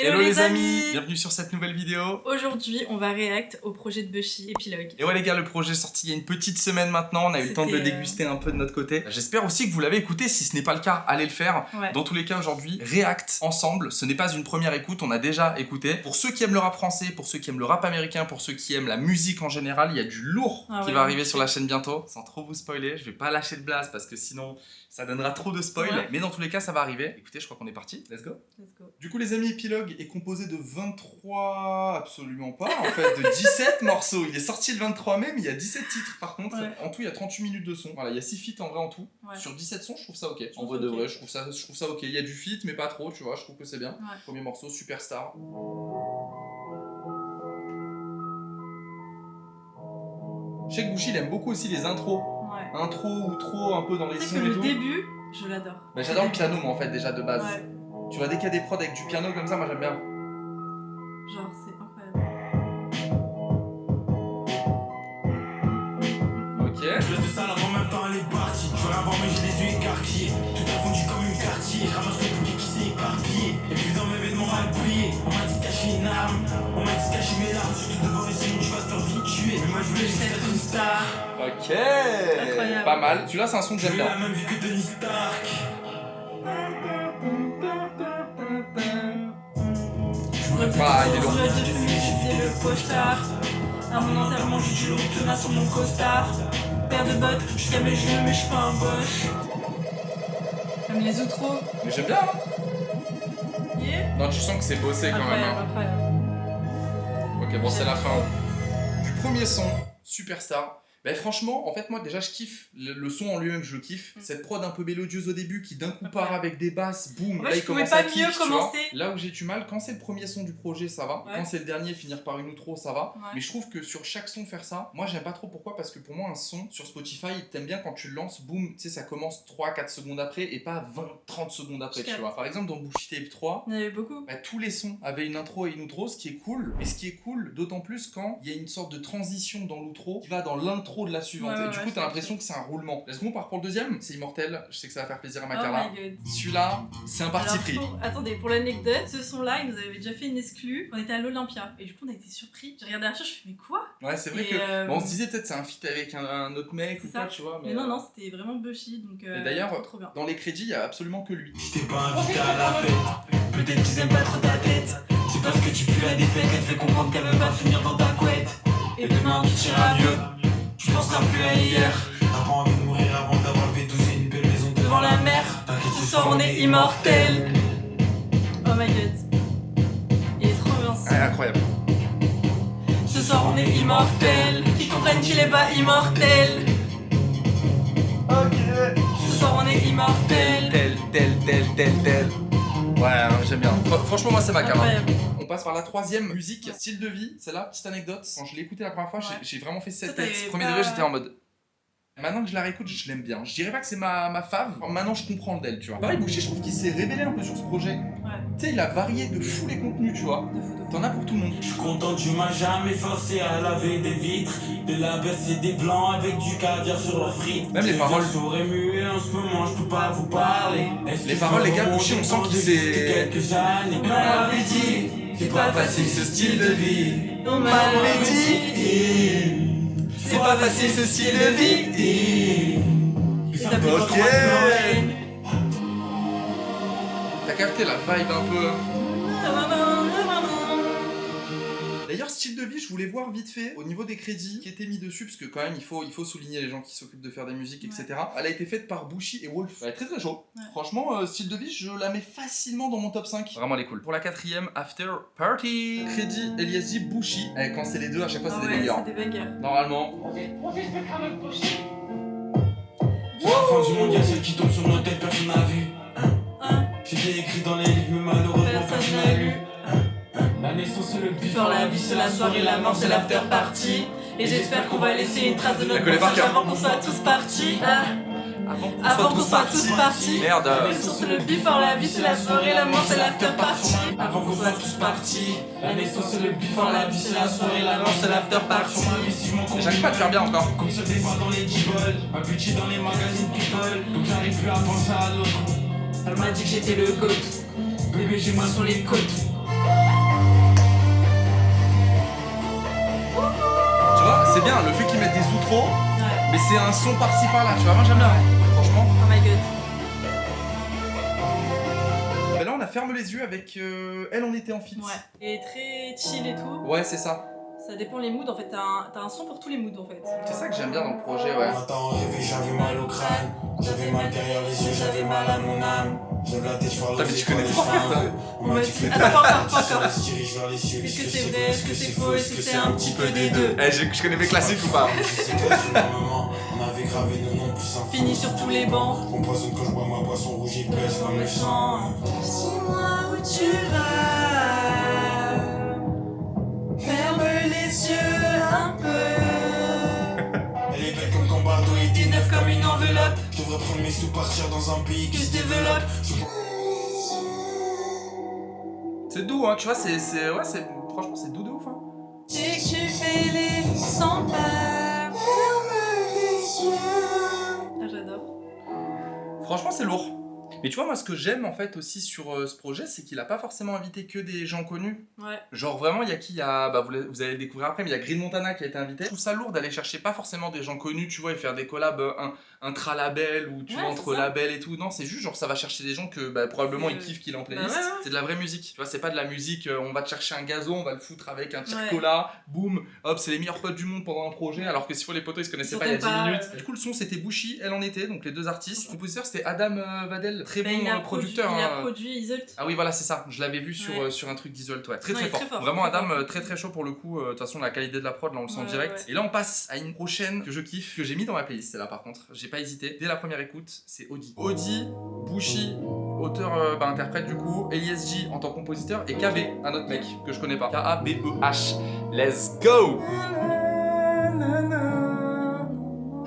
Hello les amis, bienvenue sur cette nouvelle vidéo. Aujourd'hui, on va react au projet de Bushi, Epilogue. Et ouais les gars, le projet est sorti il y a une petite semaine maintenant, on a eu le temps de le déguster un peu de notre côté. J'espère aussi que vous l'avez écouté, si ce n'est pas le cas, allez le faire. Ouais. Dans tous les cas aujourd'hui, react ensemble, ce n'est pas une première écoute, on a déjà écouté. Pour ceux qui aiment le rap français, pour ceux qui aiment le rap américain, pour ceux qui aiment la musique en général, il y a du lourd qui va arriver sur la chaîne bientôt. Sans trop vous spoiler, je vais pas lâcher de blase parce que sinon ça donnera trop de spoil. Ouais. Mais dans tous les cas ça va arriver. Écoutez, je crois qu'on est parti, let's go. Du coup les amis, Epilogue est composé de 23... absolument pas, en fait, de 17 morceaux. Il est sorti le 23 mai, mais il y a 17 titres par contre. Ouais. En tout, il y a 38 minutes de son. Voilà, il y a 6 feats en vrai en tout. Ouais. Sur 17 sons, je trouve ça ok. En vrai de vrai, je trouve ça ok. Il y a du feat, mais pas trop, tu vois, je trouve que c'est bien. Ouais. Premier morceau, Superstar. Je sais que Bushi, il aime beaucoup aussi les intros. Ouais. Intro ou trop un peu dans les sons et tout. Le début, je l'adore. Bah, j'adore le piano, moi, en fait, déjà de base. Ouais. Tu vois, dès qu'il y a des prods avec du piano comme ça, moi j'aime bien. Genre, c'est incroyable. Ok. Je laisse de ça en même temps, elle est partie. Je veux l'avoir, mais j'ai les yeux écarquillés. Tout a fondu comme une quartier. Je ramasse le bouquet qui s'est éparpillé. Et puis dans mes vêtements mal pliés. On m'a dit de cacher une arme. On m'a dit de cacher mes larmes. Surtout devant les signes, tu vas te faire vite tuer. Mais moi je voulais juste être une star. Ok. Incroyable. Pas mal. Celui-là, c'est un son que j'aime bien. J'ai la même vie que Tony Stark. Ah, il est lourd. J'ai le costard. À mon enterrement, j'ai du lourd tenace sur mon costard. Paire de bottes, jusqu'à mes genoux, mais je suis pas un boss. Comme les outros. Mais j'aime bien, hein. Yeah. Non, tu sens que c'est bossé quand même. Hein. Incroyable. Ok, bon, c'est la fin du premier son, Superstar. Bah franchement, en fait moi déjà je kiffe le son en lui-même, je le kiffe. Cette prod un peu mélodieuse au début qui d'un coup part avec des basses, boum, là il commence à kick, tu vois. Là où j'ai du mal, quand c'est le premier son du projet ça va, quand c'est le dernier finir par une outro ça va, mais je trouve que sur chaque son faire ça, moi j'aime pas trop. Pourquoi? Parce que pour moi un son sur Spotify, t'aimes bien quand tu le lances, boum, tu sais ça commence 3-4 secondes après et pas 20-30 secondes après, tu vois. Par exemple dans Bushi Tape 3, il y en avait beaucoup. Bah, tous les sons avaient une intro et une outro, ce qui est cool, mais ce qui est cool d'autant plus quand il y a une sorte de transition dans l'outro qui va dans l'intro de la suivante. Du coup, t'as l'impression que c'est un roulement. Est-ce qu'on part pour le deuxième? C'est Immortel. Je sais que ça va faire plaisir à ma Carla. Celui-là, c'est un parti pris. Attendez, pour l'anecdote, ce son-là, il nous avait déjà fait une exclue. On était à l'Olympia. Et du coup, on a été surpris. J'ai regardé la chose, je fais, mais quoi? Ouais, c'est vrai que. Bon, on se disait peut-être c'est un feat avec un autre mec ou quoi, tu vois. Mais non, c'était vraiment Bushi. Donc, et d'ailleurs, dans les crédits, il y a absolument que lui. Si t'es pas invité à la fête, peut-être qu'ils aiment pas trop ta tête. C'est parce que tu pues la défaite qu'elle te fait comprendre qu'elle veut pas finir dans ta couette. Et demain, tout ira mieux. Tu penseras plus à hier. T'as pas envie de mourir avant d'avoir le V12 et une belle maison devant la mer. Ce soir on est immortel. Oh my god. Il est trop bien. Ouais, incroyable. Ce soir on est immortel. Qu'ils comprennent qu'il est pas immortel. Ok. Ce soir on est immortel. Tel. Ouais, j'aime bien. Franchement, moi c'est ma carte. On passe par la troisième musique, style de vie. Celle-là, petite anecdote. Quand je l'ai écouté la première fois, j'ai vraiment fait cette tête. Premier degré, j'étais en mode. Maintenant que je la réécoute, je l'aime bien. Je dirais pas que c'est ma fave. Maintenant, je comprends le d'elle, tu vois. Pareil, Bushi, je trouve qu'il s'est révélé un peu sur ce projet. Tu sais, il a varié de fou les contenus, tu vois. T'en as pour tout le monde. Je suis content, tu m'as jamais forcé à laver des vitres. De la baisse et des blancs avec du caviar sur leurs frites. Même les paroles. J'aurais mué en ce moment, je peux pas vous parler. Les paroles, les gars, Bushi, on sent qu'il s'est. Quelques années, on m'avait dit. C'est pas facile ce style de vie. On m'avait dit. C'est pas facile ce style de vie. Ok. T'as capté la vibe un peu. D'ailleurs, style de vie, je voulais voir vite fait au niveau des crédits qui étaient mis dessus, parce que quand même il faut souligner les gens qui s'occupent de faire des musiques, etc. Elle a été faite par Bushi et Wolf. Elle est très très chaud. Franchement, style de vie, je la mets facilement dans mon top 5. Vraiment, elle est cool. Pour la quatrième, After Party. Crédit Eliasji, Bushi. Quand c'est les deux, à chaque fois, c'est des bangers. C'est des bangers. Normalement. Sur la fin du monde, y'a celle qui tombe sur nos têtes, personne n'a vu. C'était écrit dans les livres, mais malheureusement personne n'a lu. La naissance c'est le before, la vie c'est la soirée, la mort c'est l'after party. Et j'espère qu'on va laisser une trace de notre passage avant qu'on soit tous partis. Avant qu'on soit tous partis. Merde. La naissance c'est le before, la vie c'est la soirée, la mort c'est l'after party. Avant qu'on soit tous partis. La naissance c'est le before, la vie c'est la soirée, la mort c'est l'after party. J'arrive pas à te faire bien encore. Comme ça des fois dans les G-Balls, un petit dans les magazines people. Donc j'arrive plus à penser à l'autre. Elle m'a dit que j'étais le GOAT. Bébé j'ai moi sur les côtes. C'est bien, le fait qu'ils mettent des outros, Ouais. mais c'est un son par-ci par-là, tu vois, moi j'aime bien, franchement. Oh my god. Et là on a ferme les yeux avec Elle on était en fit. Ouais. Et très chill et tout. Ouais, c'est ça. Ça dépend les moods en fait. T'as un son pour tous les moods en fait. C'est ça que j'aime bien dans le projet, ouais. Matin rêvé, j'avais mal au crâne. J'avais mal derrière les yeux, j'avais mal à mon âme. J'aime la tête, je Putain, mais tu connais tout par cœur, toi. On m'a dit que Attends, pas encore. je dirige vers les cieux. Est-ce que c'est vrai, est-ce que c'est faux, est-ce que c'est un petit peu des deux? Eh, je connais mes classiques ou pas? Je sais qu'à ce moment, on avait gravé nos noms plus un Fini sur tous les bancs. On poisonne quand je bois ma boisson rouge et pèse comme le sang. Dis-moi où tu vas. Ferme les yeux un peu. Elle est belle comme Cambardo et T'es neuf comme une enveloppe. Je devrais prendre mes sous, partir dans un pays Qui se développe. C'est doux, hein, tu vois, ouais, franchement, c'est doux de ouf, hein. Dès que tu fais les 100 pas. Ferme les yeux. Ah, j'adore. Franchement, c'est lourd. Mais tu vois, moi, ce que j'aime en fait aussi sur ce projet, c'est qu'il a pas forcément invité que des gens connus. Ouais. Genre vraiment, il y a qui? Bah, vous allez le découvrir après, mais il y a Green Montana qui a été invité. Je trouve ça lourd d'aller chercher pas forcément des gens connus, tu vois, et faire des collabs, un tra-label ou tu Ouais, vois, c'est entre ça. labels et tout. Non, c'est juste genre ça va chercher des gens que bah, probablement C'est- ils kiffent qu'il est en playlist. Bah ouais, ouais. C'est de la vraie musique. Tu vois, c'est pas de la musique, on va te chercher un gazon, on va le foutre avec un Ouais. tire-cola, boum, hop, c'est les meilleurs potes du monde pendant un projet, alors que si fois les potos ils se connaissaient Ils pas il y a 10 s'entendent pas, minutes. ouais. Du coup, le son c'était Bushi, Elle en était, donc les deux artistes. Le compositeur c'était Adam Vadel, très Bah, bon il a producteur. il a hein. produit Isolt. Ah oui, voilà, c'est ça. Je l'avais vu sur, Ouais. sur un truc d'Isolt, ouais. Très Ouais, très il est fort. très fort, Vraiment, très Adam, fort. très très chaud pour le coup. De toute façon, la qualité de la prod, là, on le sent Ouais, direct. ouais. Et là, on passe à une prochaine que je kiffe, que j'ai mis dans ma playlist, celle-là par contre. J'ai pas hésité. Dès la première écoute, c'est Audi. Audi, Bushi, auteur, interprète du coup, Elias G en tant que compositeur, et KB, un autre mec que je connais pas. K-A-B-E-H. Let's go!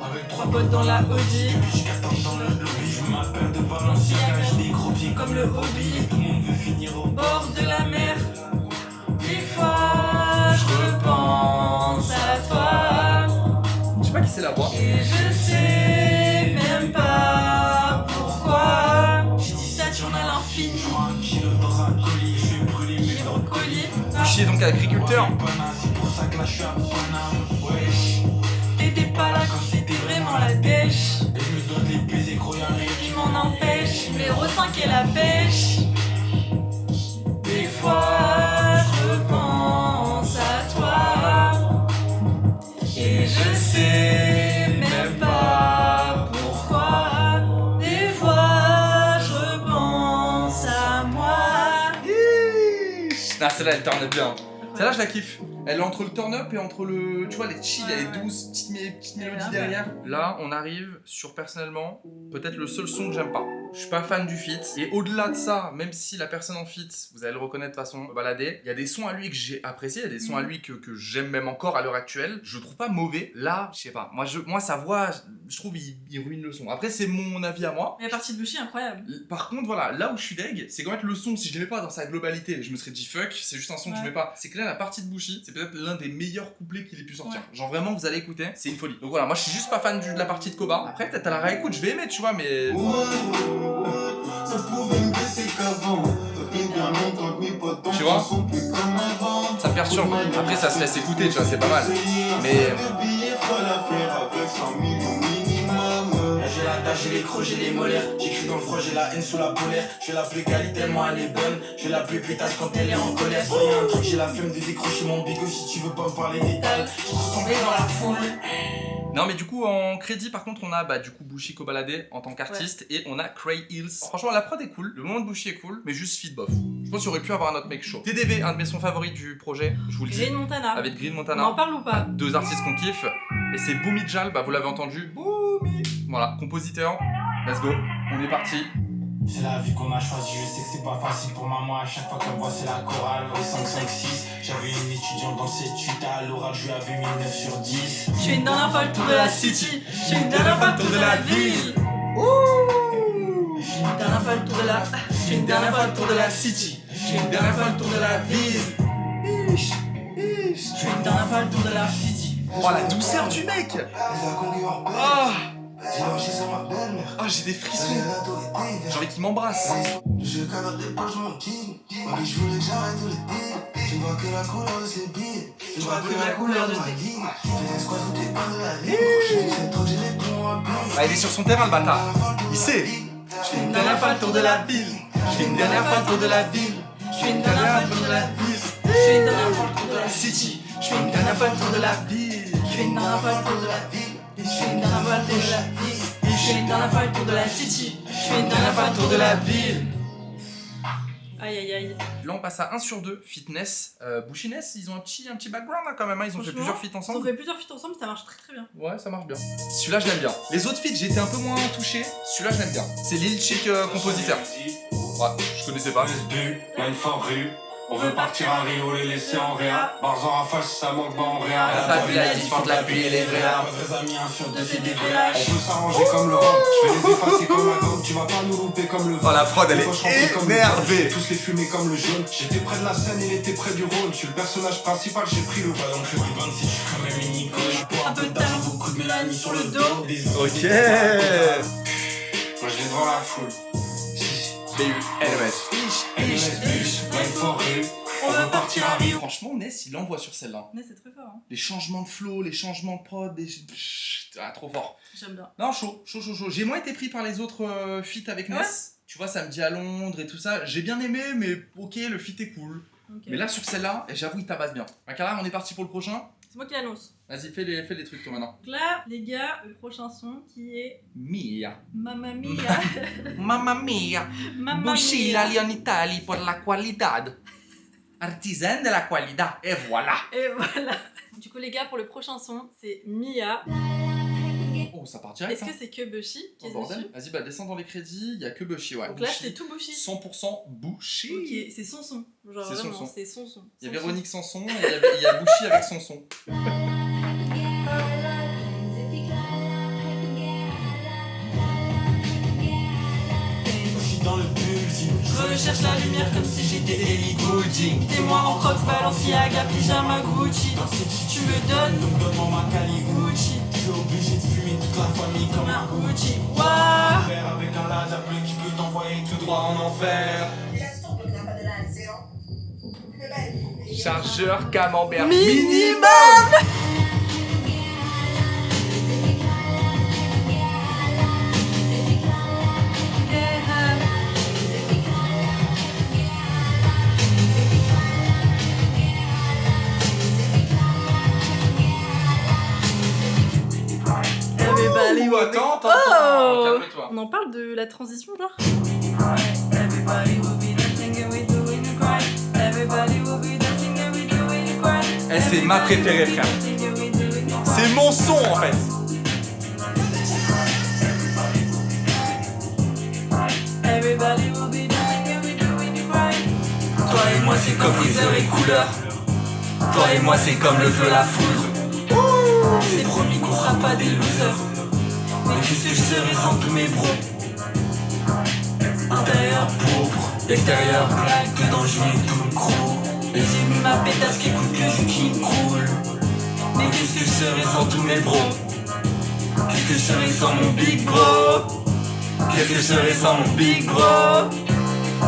Avec Trois potes dans la Audi. je capte dans le lobby. Je m'appelle de Balenciaga, j'ai des gros pieds Comme le hobby. Tout le monde veut finir au Bord de la mer. Des fois, je repense à toi. Je sais pas qui c'est la voix. Et je sais même pas pourquoi. J'ai dit ça, tu en as l'infini. Je prends un kilo dans un colis, je vais brûler mes Les dents. brocolis. Bushi est donc agriculteur. Paname, c'est pour ça que là je suis à Paname. Wesh, T'étais pas là quand c'était vraiment la dèche. et je me dois de les baiser, gros y'a rien Qui m'en empêche. Numéro 5 et la pêche. Des fois, je repense à toi. Et je sais même pas pourquoi. Des fois, je repense à moi. Ah, celle-là, elle turn bien. Celle-là, je la kiffe. Elle est entre le turn-up et entre le. Tu vois, les chill, elle est Ouais. douce, petite mélodie Ouais. derrière. Là, on arrive sur personnellement, peut-être le seul son que j'aime pas. Je suis pas fan du feat. Et au-delà de ça, même si la personne en feat, vous allez le reconnaître de façon baladée, il y a des sons à lui que j'ai appréciés, il y a des sons à lui que j'aime même encore à l'heure actuelle. Je trouve pas mauvais. Là, je sais pas. Moi sa voix, je trouve il ruine le son. Après, c'est mon avis à moi. Mais la partie de Bushi, incroyable. Par contre, voilà, là où je suis deg, c'est qu'en fait le son, si je l'aimais pas dans sa globalité, je me serais dit fuck, c'est juste un son que je Ouais. mets pas. C'est que là, la partie de Bushi, c'est peut-être l'un des meilleurs couplets qu'il ait pu sortir. Ouais. Genre vraiment, vous allez écouter, c'est une folie. Donc voilà, moi je suis juste pas fan de la partie de Koba. Après, peut-être à la réécoute, je vais aimer, tu vois, mais. Ça pouvait me blesser qu'avant. Ça fait bien longtemps que mes potes Tu vois, sont plus comme avant. ça me perturbe. Après, ça se laisse écouter, tu vois, c'est pas mal. Mais. Là j'ai la dalle, j'ai les crocs, j'ai les molaires. J'écris dans le froid, j'ai la haine sous la polaire. Je vais l'appeler Kali tellement elle est bonne. Je vais l'appeler pétasse quand elle est en colère. Bon, y'a un truc, j'ai la flemme de décrocher mon bigot. Si tu veux pas me parler des tags, je suis tombé dans la foule. Non, mais du coup, en crédit, par contre, on a bah, du coup Bushi Kobalade en tant qu'artiste et on a Cray Hills. Franchement, la prod est cool, le moment de Bushi est cool, mais juste feed bof. Je pense qu'il aurait pu avoir un autre mec chaud. TDV, un de mes sons favoris du projet, je vous le dis. Green Montana. Avec Green On Montana. en parle ou pas? Deux artistes qu'on kiffe. Et c'est Boomy Jal, bah vous l'avez entendu. Boomy. Voilà, compositeur. Let's go, on est parti. C'est la vie qu'on a choisie, je sais que c'est pas facile pour maman. À chaque fois qu'elle me voit, c'est la chorale. Au 5-5-6, j'avais une étudiante dans cette suite. À l'oral, je lui avais mis 9 sur 10. Je fais une dernière fois le tour de la city. Je fais une dernière fois le tour de la ville. Ouh. Je fais une dernière fois le tour de la. Je fais une dernière fois le tour de la city. Je fais une dernière fois le tour de la ville. Je fais une dernière fois le tour de la city. Oh la douceur du mec. Ah. Ah, j'ai des frissons. J'ai envie qu'il m'embrasse. Je cadre des poches, mon king. Ok, je voulais que j'arrête tous les deals. Tu vois que la couleur de ses billes. Je vois que la couleur de tes lignes. Ah, il est sur son terrain le bâtard. Il sait. Je fais une dernière fois le tour de la ville. Je fais une dernière fois le tour de la ville. Je fais une dernière fois le tour de la ville. Je fais une dernière fois le tour de la City. Je fais une dernière fois le tour de la ville. Je fais une dernière fois le tour de la ville. Je fais une dernière fois le tour de la ville. Je fais une dernière fois le tour de la city. Je fais une dernière fois le tour de la ville. Aïe aïe aïe. Là on passe à 1 sur 2, fitness. Bushiness, ils ont un petit background hein, quand même, hein. Ils ont fait plusieurs feats Ils ont ensemble. fait plusieurs feats ensemble, ça marche très très bien. Ouais, ça marche bien. Celui-là je l'aime bien. Les autres feats j'étais un peu moins touché, celui-là je l'aime bien. C'est Lil Chick compositeur. Ouais, je connaissais pas. Line for rue. On veut partir à Rio, les laisser en réa. Bars en rafale, ça manque, en réa. La vie, la différente, la pluie et les vrais. Vrais amis, un sur deux, c'est des vrais. On peut s'arranger comme le rhum. Je vais les effacer comme la gomme. Tu vas pas nous louper comme le vent. Oh la prod, elle est énervée. Tous les fumer comme le jaune. J'étais près de la scène, il était près du Rhône. Je suis le personnage principal, j'ai pris le volant. J'ai pris 26, je suis comme un mini Un peu tard, beaucoup de mélanie sur le dos. Ok. Moi je l'ai devant la foule. On veut partir à Rio. Franchement, Ness, il envoie sur celle-là. Mais c'est très fort. Hein. Les changements de flow, les changements de prod, ah, trop fort. J'aime bien. Non, chaud. J'ai moins été pris par les autres feats avec Ness. Ouais. Tu vois, ça me dit à Londres et tout ça. J'ai bien aimé, mais ok, le feat est cool. Okay. Mais là, sur celle-là, j'avoue, il tabasse bien. Makara, on est parti pour le prochain. C'est moi qui l'annonce. Vas-y, fais les trucs toi maintenant. Donc là, les gars, le prochain son qui est Mia. Mamma Mia. Mamma Mia. Buscilla in Italia pour la qualità. Artisan de la qualità. Et voilà. Et voilà. Du coup, les gars, pour le prochain son, c'est Mia. Oh, ça part direct. Est-ce que c'est que Bushi qui est dessus? Vas-y, bah descends dans les crédits, il y a que Bushi, ouais. Donc là, c'est tout Bushi. 100% Bushi. Ok, c'est son son. Genre c'est vraiment, son son. c'est son son. Il y a Véronique sans son et il y a Bushi avec son son. Dans le building, je recherche la lumière comme si j'étais Ellie Goulding. T'es moi en crocs, Balenciaga, pyjama Gucci. Tu me donnes, donc donne-moi ma Cali Gucci. Je suis obligé de fumer toute la famille comme un Gucci. Waouh. Faire avec un laser bleu qui peut t'envoyer tout droit en enfer. Chargeur camembert minimum. Attends, calme-toi. On en parle de la transition, genre? Eh, c'est ma préférée, frère. C'est mon son, en fait. Toi et moi, c'est comme les heures et couleurs. Toi et moi, c'est comme le feu, la foudre. C'est promis qu'on sera pas des losers. Mais qu'est-ce que je serais sans tous mes bros? Intérieur pourpre, extérieur black, dedans je mets tout le crew. Et j'ai mis ma pétasse qui écoute que du King Cool. Mais qu'est-ce que je serais sans tous mes bros? Qu'est-ce que je serais sans mon big bro? Qu'est-ce que je serais sans mon big bro?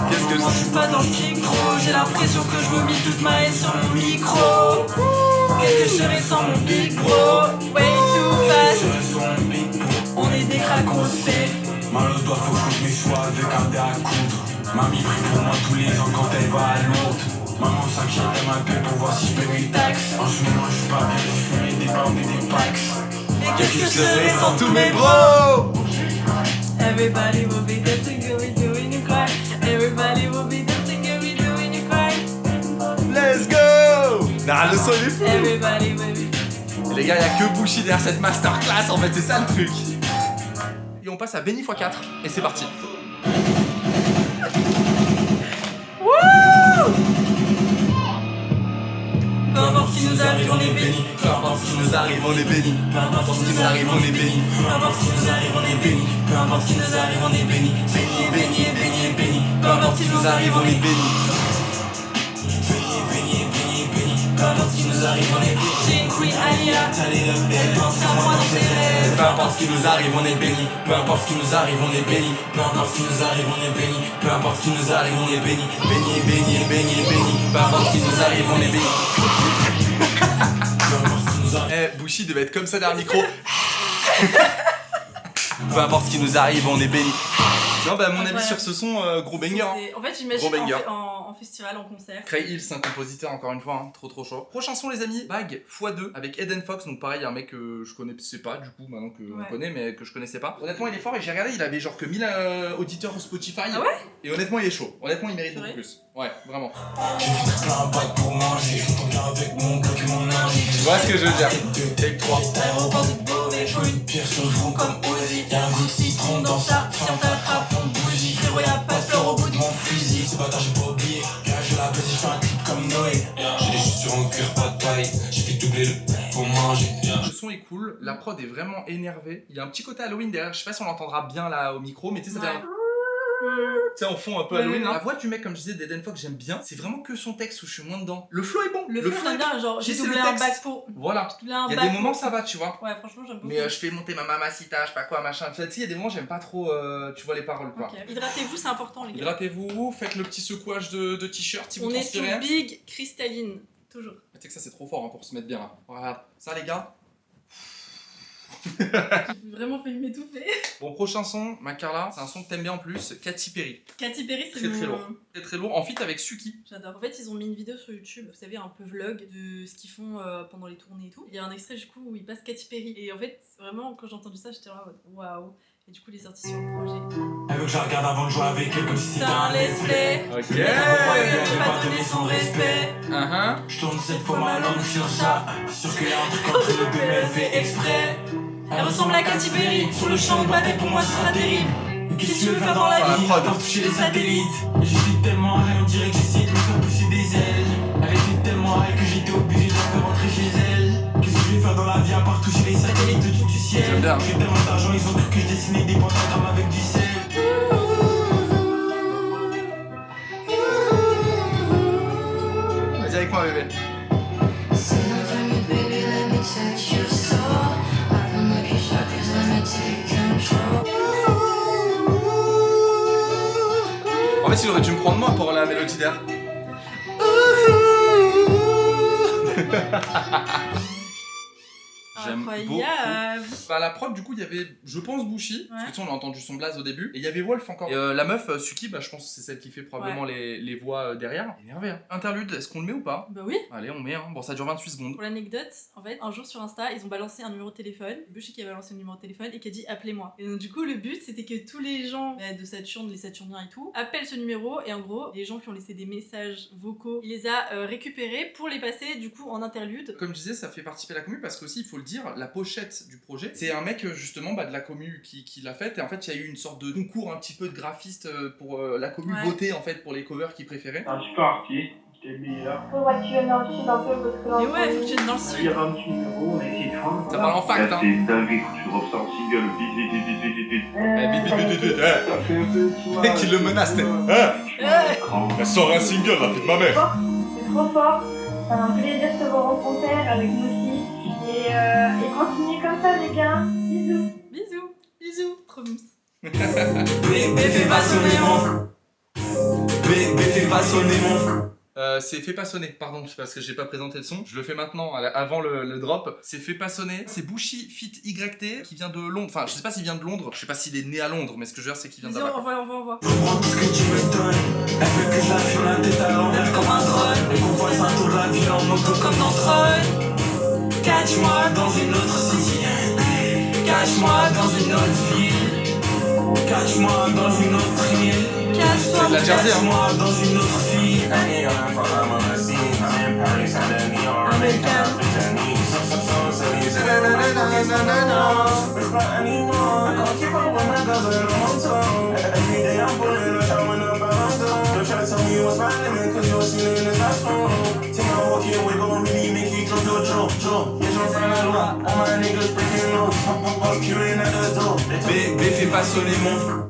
Qu'est-ce que je suis pas dans le micro? J'ai l'impression que je vomis toute ma haine sur mon micro. Qu'est-ce que je serais sans mon big bro? Way too fast. On est des cracks, on le sait. Mal au doigt, faut que je me sois avec un dé à coudre. Mamie prie pour moi tous les ans quand elle va à Lourdes. Maman s'inquiète, elle m'appelle pour voir si je paye mes taxes. En ce moment, je suis pas bien, je fume des bandes et des packs. Qu'est-ce que je serais sans tous mes bros? Everybody will be dancing, girl, we doing you cry. Everybody will be dancing, girl, we doing you cry. Let's go! Nah, le son il est fou! Everybody will be... Et les gars, y'a que Bushi derrière cette masterclass, en fait, c'est ça le truc. Et on passe à Benny x4, et c'est parti. Wouh! Peu importe ce qui nous arrive, on est bénis. Peu importe ce qui nous arrive, on est bénis. Peu importe ce qui nous arrive, on est bénis. Peu importe ce qui nous arrive, on est bénis. Peu importe ce qui nous arrive, on est bénis. Béni, béni, béni, béni. Peu importe ce qui nous arrive, on est bénis. Béni, béni, béni, béni. Peu importe ce qui nous arrive, on est bénis. J'ai une queen Alia. Elle pense à moi dans ses rêves. Peu importe ce qui nous arrive, on est bénis. Peu importe ce qui nous arrive, on est bénis. Peu importe ce qui nous arrive, on est bénis. Peu importe ce qui nous arrive, on est bénis. Béni, béni, béni, béni. Peu importe ce qui nous arrive, on est bénis. Bouchy devait être comme ça derrière le micro. Peu importe ce qui nous arrive, on est bénis. Non, bah, mon avis sur ce son, gros banger. En fait, j'imagine en festival, en concert. Cray Hill, c'est un compositeur, encore une fois, hein. Trop chaud. Prochain son, les amis, Bag x2 avec Eden Fox. Donc, pareil, un mec que je connaissais pas, du coup, maintenant que on connaît, mais que je connaissais pas. Honnêtement, il est fort et j'ai regardé, il avait genre que 1000 auditeurs Spotify. Ah ouais? Et honnêtement, il est chaud. Honnêtement, il mérite beaucoup plus. Ouais, vraiment. J'ai fait plein bac pour manger. Je reviens avec mon bloc et mon linge. Tu vois ce que je veux dire? Take 3. Aéroport de Beauvais, je une pierre sur le front comme Ozzy. Y'a un goût de citron dans ça, si on t'attrape, on bougie. Frérot, y'a pas de fleur au bout de mon fusil. Ce bâtard, j'ai pas oublié. Je la baisse, je fais un clip comme Noé. J'ai des chaussures en cuir, pas de paille. J'ai fait doubler le pour manger. Le son est cool, la prod est vraiment énervée. Il y a un petit côté Halloween derrière, je sais pas si on l'entendra bien là au micro, mais tu sais, ça fait tu sais, en fond un peu Halloween. La voix du mec, comme je disais, d'Eden Fox, j'aime bien. C'est vraiment que son texte où je suis moins dedans. Le flow est bon. Le flow est bien, genre j'ai doublé un bac pour. Voilà. Il y a des moments, ça va, tu vois. Ouais, franchement, j'aime beaucoup. Mais je fais monter ma mamacita, je sais pas quoi, machin. Tu sais, il y a des moments, j'aime pas trop, tu vois, les paroles, quoi. Okay. Hydratez-vous, c'est important, les gars. Hydratez-vous, faites le petit secouage de t-shirt si vous transpirez. On est sous Big Cristalline, toujours. Tu sais que ça, c'est trop fort hein, pour se mettre bien là. Regarde. Ça, les gars. J'ai vraiment failli m'étouffer. Bon, prochain son, ma Carla, c'est un son que t'aimes bien en plus, Katy Perry. Katy Perry, c'est très lourd. Très lourd, en feat avec Suki. J'adore. En fait, ils ont mis une vidéo sur YouTube, vous savez, un peu vlog de ce qu'ils font pendant les tournées et tout. Il y a un extrait du coup où ils passent Katy Perry. Et en fait, vraiment, quand j'ai entendu ça, j'étais là en mode waouh. Et du coup, il est sorti sur le projet. Elle veut que je la regarde avant de jouer avec elle comme si c'était un let's play. Ok. Elle veut pas donner son respect. Je tourne cette fois ma langue sur ça. Sûr qu'il y a un truc entre les deux, mais elle fait exprès. Elle ressemble à Katy Perry. Sur le champ de bataille, pour moi, ce sera terrible. Qu'est-ce que tu veux faire dans la vie? Pas toucher les satellites. J'étais tellement high, on dirait que j'essayais de me faire pousser des ailes. Elle était tellement high que j'étais obligé de la faire rentrer chez elle. Qu'est-ce que je vais faire dans la vie à part toucher les satellites de tout du ciel? J'ai tellement d'argent, ils ont cru que je dessinais des pentagrammes avec du sel. Vas-y avec moi, bébé. En fait, il aurait dû me prendre moi pour la mélodie d'air. J'aime beaucoup. Bah, la prod, du coup, il y avait, je pense, Bouchy. Parce que tu sais, on a entendu son blaze au début. Et il y avait Wolf encore. Et la meuf, Suki, bah, je pense que c'est celle qui fait probablement les voix derrière. Énervé, hein. Interlude, est-ce qu'on le met ou pas? Bah oui. Allez, on met, hein. Bon, ça dure 28 secondes. Pour l'anecdote, en fait, un jour sur Insta, ils ont balancé un numéro de téléphone. Bouchy qui a balancé le numéro de téléphone et qui a dit appelez-moi. Et donc, du coup, le but, c'était que tous les gens de Saturne, les Saturniens et tout, appellent ce numéro. Et en gros, les gens qui ont laissé des messages vocaux, il les a récupérés pour les passer, du coup, en interlude. Comme je disais, ça fait participer à la commu parce qu'aussi, il faut le dire, la pochette du projet, c'est un mec justement de la commu qui l'a fait et en fait il y a eu une sorte de concours un petit peu de graphiste pour la commu voter en fait pour les covers qu'ils préféraient. Un petit peu arty, c'était meilleur. Faudrait que tu viennes dans le sud un peu parce que là. Mais ouais, faut que tu viennes dans le sud. Il y avait un petit numéro, on a essayé de faire. Ça parle en fact hein. C'est dingue, il faut que tu ressors un single, vite. Ça fait un peu mec qui le menace, elle sort un single, la fille de ma mère. C'est trop fort, c'est un plaisir de vous rencontrer avec nous aussi. Et continuez comme ça les gars, bisous. Bisous, trop mousse. Bébé fais pas sonner mon flou. Bébé fais pas sonner mon flou. C'est Fais pas sonner, pardon, parce que j'ai pas présenté le son. Je le fais maintenant, avant le drop. C'est Fais pas sonner. C'est Bouchy fit YT qui vient de Londres. Enfin, je sais pas s'il vient de Londres. Je sais pas s'il est né à Londres, mais ce que je veux dire, c'est qu'il vient de là-bas. On voit. Je prends tout ce que tu me donnes. Elle veut que je la fume la tête à l'envers comme un drone. Et qu'on fasse un tour de la ville en moto comme dans Tron. Catch-moi dans une autre city. Cache-moi dans une autre ville. Cache-moi dans une autre île. C'est de la Jersey, hein. Cache-moi dans une autre ville. Bébé fais pas sonner mon flou.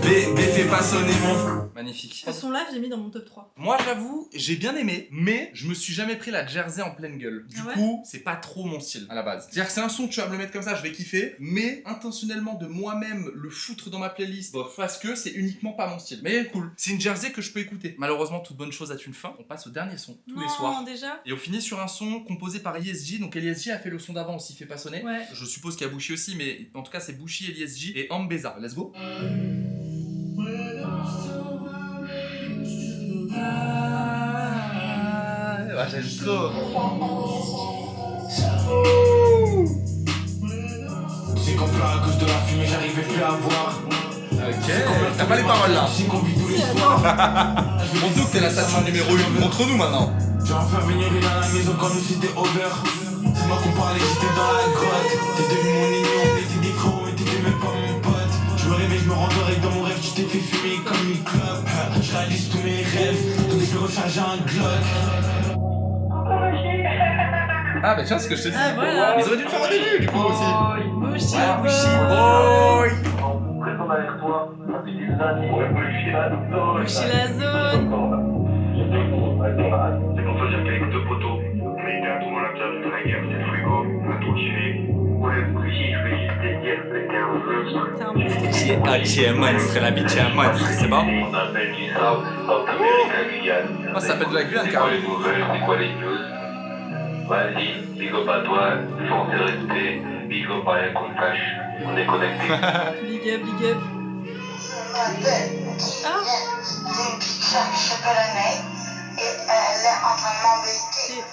B fais pas sonner mon. Magnifique. Ce son-là, je l'ai mis dans mon top 3. Moi, j'avoue, j'ai bien aimé, mais je me suis jamais pris la Jersey en pleine gueule. Du coup, c'est pas trop mon style à la base. C'est-à-dire que c'est un son, tu vas me le mettre comme ça, je vais kiffer, mais intentionnellement de moi-même le foutre dans ma playlist parce que c'est uniquement pas mon style. Mais cool. C'est une Jersey que je peux écouter. Malheureusement, toute bonne chose a une fin. On passe au dernier son tous les soirs. Déjà. Et on finit sur un son composé par ESG. Donc ESG a fait le son d'avant aussi, fait pas sonner. Ouais. Je suppose qu'il y a Bushi aussi, mais en tout cas, c'est Bushi, ESG et Ambeza. Let's go. Ah, j'aime trop. C'est qu'on pleure à cause de la fumée, j'arrivais plus à voir. Ok, t'as pas les paroles là. C'est qu'on vit tous les soirs. On doute que t'es la station numéro 1 contre nous maintenant. J'ai enfin venir une à la maison quand nous c'était over. C'est moi qu'on parlait, j'étais dans la grotte. T'es devenu mon ennemi, on était des frérots, mais t'étais même pas mon pote. Je me réveille, je me rendors dans mon rêve, tu t'es fait fumer comme une clope. Je réalise tous mes rêves, tout est fait recharger un Glock. Ah bah tiens, c'est ce que je te dis. Ah, voilà. Ils auraient dû le faire au début du coup aussi. Bushi Ouais, Bushi boy. boy. Présent avec toi depuis des années. Ouais, Bushi la zone. Bushi la zone. C'est pour te dire qu'avec deux poteaux, mais il y a tout le monde à faire de la guerre, c'est le frigo, on a tout tué. Ouais, Bushi, je vais juste te dire que t'es un monstre. T'es un monstre. Ah, tu es un monstre, la vie, tu es un monstre, c'est bon. On appelle du South, South America, Guyane. Oh, ça s'appelle de la Guyane, C'est quoi carrément. les nouvelles, c'est quoi les news? Vas-y, big up à toi, force et respect, big up à rien qu'on te cache, on est connectés. Big up, big up. Ah. D'une petite femme chocolatée et elle est en train de m'embêter.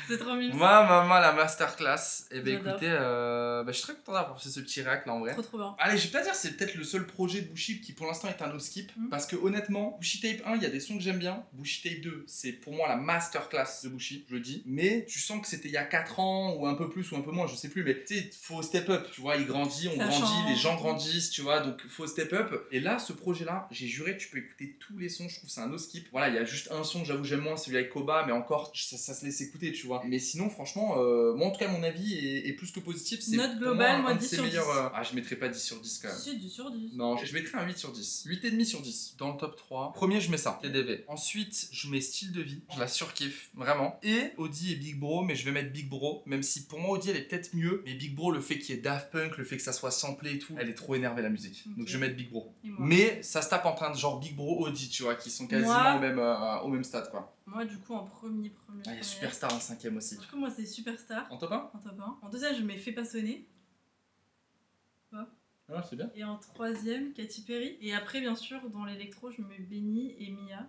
C'est trop mignon. Moi, maman, la masterclass. Et ben J'adore. écoutez, je suis très content d'avoir fait ce petit réact là en vrai. Trop bien. Allez, je vais pas dire c'est peut-être le seul projet de Bushi qui pour l'instant est un no skip. Parce que honnêtement, Bushi Tape 1, il y a des sons que j'aime bien. Bushi Tape 2, c'est pour moi la masterclass de Bushi, je le dis. Mais tu sens que c'était il y a 4 ans ou un peu plus ou un peu moins, je sais plus. Mais tu sais, faut step up, tu vois. Il grandit, on Ça grandit, change. les gens grandissent, tu vois. Donc faut step up. Et là, ce projet-là, j'ai juré, tu peux écouter tous les sons. Je trouve que c'est un no skip. Voilà, il y a juste un son que j'avoue j'aime moins, celui avec Koba. Mais encore, ça se laisse écouter, tu vois. Mais sinon, franchement, moi en tout cas, mon avis est plus que positif. C'est Note pour globale, un moi, de 10 ses sur meilleurs, 10. Ah, je mettrais pas 10 sur 10 quand même. Si, 10 sur 10. Non, je mettrais un 8 sur 10. 8,5 sur 10 dans le top 3. Premier, je mets ça, TDV. Ensuite, je mets style de vie. Je la surkiffe, vraiment. Et Audi et Big Bro, mais je vais mettre Big Bro. Même si pour moi, Audi, elle est peut-être mieux. Mais Big Bro, le fait qu'il y ait Daft Punk, le fait que ça soit samplé et tout, elle est trop énervée la musique. Ok. Donc je vais mettre Big Bro. Et moi Mais ça se tape en train de genre Big Bro, Audi, tu vois, qui sont quasiment Moi- au même stade, quoi. Moi, du coup, en premier. Ah, il y a Superstar en 5ème aussi. Du coup, moi, c'est Superstar. En top 1 En top 1. En deuxième, je mets Fais pas sonner. Ah, c'est bien. Et en troisième, Katy Perry. Et après, bien sûr, dans l'électro, je mets Benny et Mia.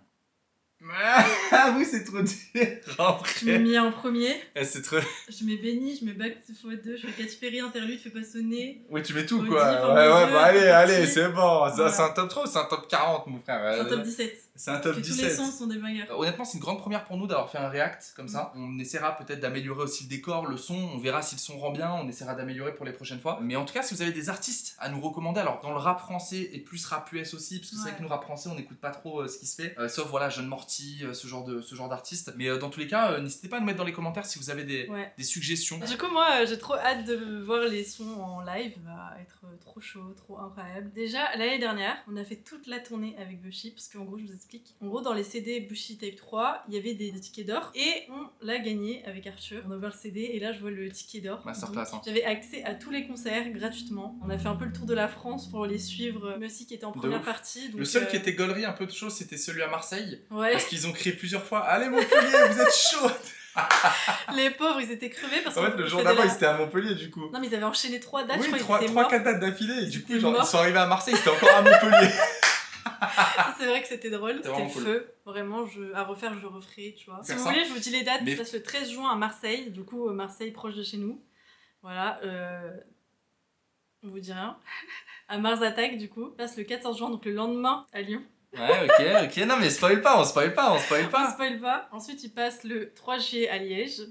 Ah oui, c'est trop dur. Je mets Mia en premier. C'est trop. Je mets Benny, je mets Back to x 2, je mets Katy Perry, interlude, Fais pas sonner. Oui, tu mets tout Audi, quoi. Formule Ouais, 2, bah allez, c'est allez, parti. c'est bon. Ça, Voilà. c'est un top 3 ou c'est un top 40, mon frère? C'est un top 17. C'est un top Parce que tous les 17. sons sont des bangers. Honnêtement, c'est une grande première pour nous d'avoir fait un react comme ça. On essaiera peut-être d'améliorer aussi le décor, le son. On verra si le son rend bien. On essaiera d'améliorer pour les prochaines fois. Mais en tout cas, si vous avez des artistes à nous recommander, alors dans le rap français et plus rap US aussi, parce que c'est vrai Ouais. que nous rap français, on n'écoute pas trop ce qui se fait. Sauf voilà, Jeune Morty, ce genre d'artistes. Mais dans tous les cas, n'hésitez pas à nous mettre dans les commentaires si vous avez Ouais. des suggestions. Du coup, moi, j'ai trop hâte de voir les sons en live. Ça va être trop chaud, trop incroyable. Déjà, l'année dernière, on a fait toute la tournée avec Bushi, parce qu'en gros, je vous explique. En gros, dans les CD Bushi Tape 3, il y avait des tickets d'or, et on l'a gagné avec Arthur. On a ouvert le CD, et là, je vois le ticket d'or. Masterclass, Donc, hein. J'avais accès à tous les concerts gratuitement. On a fait un peu le tour de la France pour les suivre. Moi aussi, qui était en De première ouf. partie. Donc, Le seul qui était gaulerie un peu de chaud, c'était celui à Marseille. Ouais, Parce qu'ils ont crié plusieurs fois: allez Montpellier, vous êtes chaud. les pauvres, ils étaient crevés parce En fait, qu'on le jour faisait d'avant, la- ils étaient à Montpellier du coup. Non, mais ils avaient enchaîné 3 dates, je Oui, crois qu'ils étaient 3-4 morts. dates d'affilée. Et du Ils coup, étaient genre, morts. ils sont arrivés à Marseille, ils étaient encore à Montpellier. C'est vrai que c'était drôle, C'était c'était vraiment le cool. feu. Vraiment, à refaire, je le referai, tu vois. Si Faire vous ça. voulez, je vous dis les dates. Mais- Ça se passe le 13 juin à Marseille. Du coup, Marseille, proche de chez nous. Voilà. On vous dit rien. À Mars Attack, du coup. Passe le 14 juin, donc le lendemain, à Lyon. Ouais, ok. Non, mais spoil pas, on spoil pas. On spoil pas. Ensuite, il passe le 3 juillet à Liège.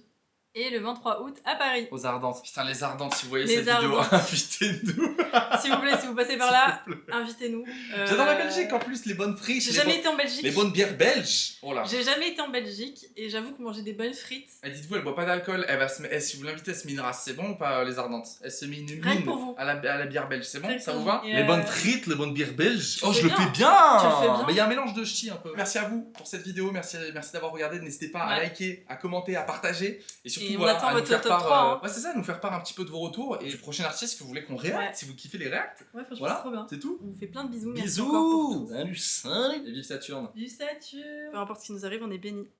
Et le 23 août à Paris. Aux Ardentes. Putain, les Ardentes, si vous voyez Les cette vidéo, Ardentes. invitez-nous. S'il vous plaît, si vous passez par là, invitez-nous. J'adore la Belgique en plus, les bonnes frites. J'ai les jamais bonnes- été en Belgique. Les bonnes bières belges. Oh là. J'ai jamais été en Belgique et j'avoue que manger des bonnes frites, Eh, dites-vous, elle boit pas d'alcool. Elle va se... si vous l'invitez, elle se minera. C'est bon ou pas, les Ardentes? Elle se met une Rien que mine pour vous. à la bière belge. C'est bon? Rien que Ça pour vous vous. va? Et Les bonnes frites, les bonnes bières belges. Tu Oh, le je fais le bien. fais bien. Tu le fais bien. Mais il y a un mélange de ch'ti un peu. Merci à vous pour cette vidéo. Merci d'avoir regardé. N'hésitez pas à Ouais. liker, à commenter, à partager. Et surtout, Et on voilà, attend à nous votre faire top part. 3, hein. Ouais, c'est ça, nous faire part un petit peu de vos retours et du prochain artiste que vous voulez qu'on réacte. Ouais. Si vous kiffez les réacts. ouais, franchement, Voilà, c'est trop bien. c'est tout. On vous fait plein de bisous. Merci encore pour Bisous. tout. Salut. Et vive Saturne. Du Saturne. Peu importe ce qui nous arrive, on est bénis.